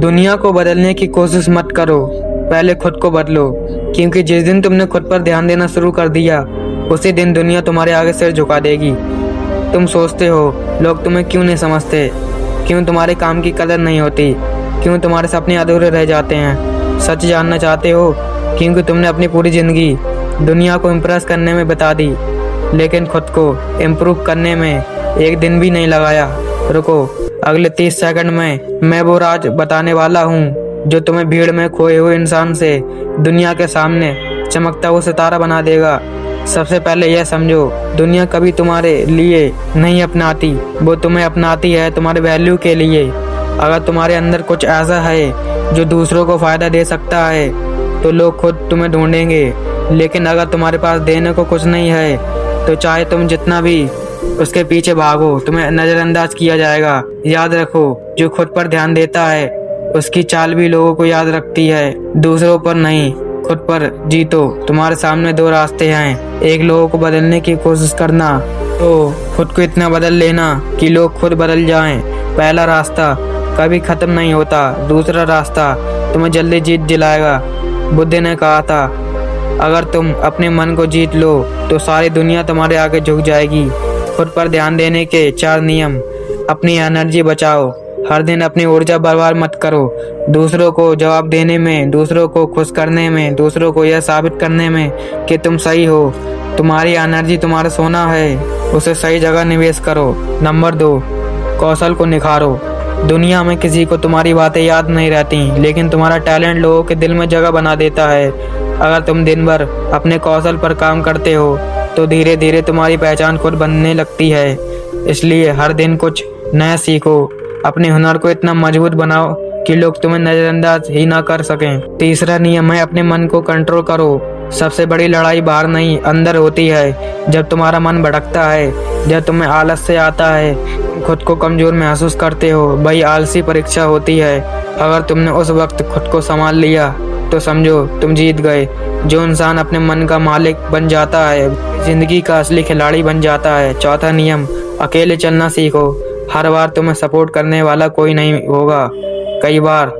दुनिया को बदलने की कोशिश मत करो, पहले खुद को बदलो। क्योंकि जिस दिन तुमने खुद पर ध्यान देना शुरू कर दिया, उसी दिन दुनिया तुम्हारे आगे सिर झुका देगी। तुम सोचते हो लोग तुम्हें क्यों नहीं समझते, क्यों तुम्हारे काम की कदर नहीं होती, क्यों तुम्हारे सपने अधूरे रह जाते हैं। सच जानना चाहते हो क्योंकि तुमने अपनी पूरी ज़िंदगी दुनिया को इम्प्रेस करने में बिता दी, लेकिन खुद को इम्प्रूव करने में एक दिन भी नहीं लगाया। रुको, अगले 30 सेकंड में मैं वो राज बताने वाला हूँ जो तुम्हें भीड़ में खोए हुए इंसान से दुनिया के सामने चमकता हुआ सितारा बना देगा। सबसे पहले यह समझो, दुनिया कभी तुम्हारे लिए नहीं अपनाती, वो तुम्हें अपनाती है तुम्हारे वैल्यू के लिए। अगर तुम्हारे अंदर कुछ ऐसा है जो दूसरों को फायदा दे सकता है तो लोग खुद तुम्हें ढूंढेंगे, लेकिन अगर तुम्हारे पास देने को कुछ नहीं है तो चाहे तुम जितना भी उसके पीछे भागो, तुम्हें नजरअंदाज किया जाएगा। याद रखो, जो खुद पर ध्यान देता है उसकी चाल भी लोगों को याद रखती है, दूसरों पर नहीं। खुद पर जीतो। तुम्हारे सामने दो रास्ते हैं, एक लोगों को बदलने की कोशिश करना, तो खुद को इतना बदल लेना कि लोग खुद बदल जाएं। पहला रास्ता कभी खत्म नहीं होता, दूसरा रास्ता तुम्हें जल्दी जीत दिलाएगा। बुद्ध ने कहा था, अगर तुम अपने मन को जीत लो तो सारी दुनिया तुम्हारे आगे झुक जाएगी। खुद पर ध्यान देने के 4 नियम। अपनी एनर्जी बचाओ, हर दिन अपनी ऊर्जा बर्बाद मत करो दूसरों को जवाब देने में, दूसरों को खुश करने में, दूसरों को यह साबित करने में कि तुम सही हो। तुम्हारी एनर्जी तुम्हारा सोना है, उसे सही जगह निवेश करो। नंबर 2, कौशल को निखारो। दुनिया में किसी को तुम्हारी बातें याद नहीं रहती, लेकिन तुम्हारा टैलेंट लोगों के दिल में जगह बना देता है। अगर तुम दिन भर अपने कौशल पर काम करते हो तो धीरे धीरे तुम्हारी पहचान खुद बनने लगती है। इसलिए हर दिन कुछ नया सीखो, अपने हुनर को इतना मजबूत बनाओ कि लोग तुम्हें नजरअंदाज ही ना कर सकें। तीसरा नियम है, अपने मन को कंट्रोल करो। सबसे बड़ी लड़ाई बाहर नहीं, अंदर होती है। जब तुम्हारा मन भटकता है, जब तुम्हें आलस से आता है, खुद को कमजोर महसूस करते हो, वही आलसी परीक्षा होती है। अगर तुमने उस वक्त खुद को संभाल लिया तो समझो तुम जीत गए। जो इंसान अपने मन का मालिक बन जाता है, जिंदगी का असली खिलाड़ी बन जाता है। चौथा नियम, अकेले चलना सीखो। हर बार तुम्हें सपोर्ट करने वाला कोई नहीं होगा। कई बार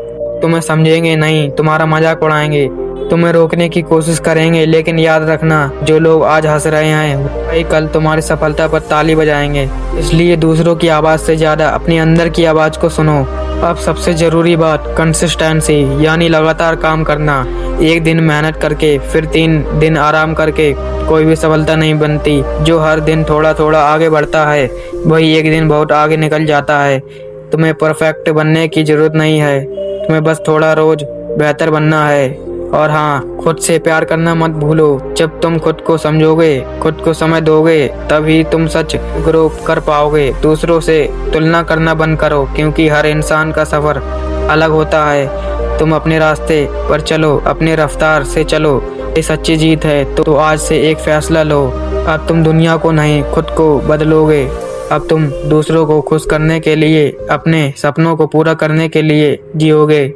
तुम्हें समझेंगे नहीं, तुम्हारा मजाक उड़ाएंगे, तुम्हें रोकने की कोशिश करेंगे, लेकिन याद रखना, जो लोग आज हंस रहे हैं वही कल तुम्हारी सफलता पर ताली बजाएंगे। इसलिए दूसरों की आवाज़ से ज़्यादा अपनी अंदर की आवाज़ को सुनो। अब सबसे ज़रूरी बात, कंसिस्टेंसी, यानी लगातार काम करना। एक दिन मेहनत करके फिर 3 दिन आराम करके कोई भी सफलता नहीं बनती। जो हर दिन थोड़ा थोड़ा आगे बढ़ता है वही एक दिन बहुत आगे निकल जाता है। तुम्हें परफेक्ट बनने की ज़रूरत नहीं है, तुम्हें बस थोड़ा रोज़ बेहतर बनना है। और हाँ, खुद से प्यार करना मत भूलो। जब तुम खुद को समझोगे, खुद को समय दोगे, तभी तुम सच ग्रो कर पाओगे। दूसरों से तुलना करना बंद करो, क्योंकि हर इंसान का सफ़र अलग होता है। तुम अपने रास्ते पर चलो, अपने रफ्तार से चलो, ये सच्ची जीत है। तो आज से एक फैसला लो, अब तुम दुनिया को नहीं खुद को बदलोगे। अब तुम दूसरों को खुश करने के लिए, अपने सपनों को पूरा करने के लिए जियोगे।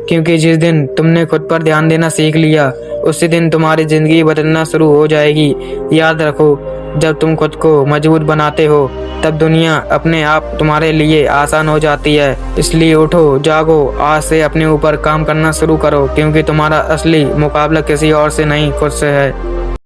क्योंकि जिस दिन तुमने खुद पर ध्यान देना सीख लिया, उसी दिन तुम्हारी ज़िंदगी बदलना शुरू हो जाएगी। याद रखो, जब तुम खुद को मजबूत बनाते हो तब दुनिया अपने आप तुम्हारे लिए आसान हो जाती है। इसलिए उठो, जागो, आज से अपने ऊपर काम करना शुरू करो, क्योंकि तुम्हारा असली मुकाबला किसी और से नहीं, खुद से है।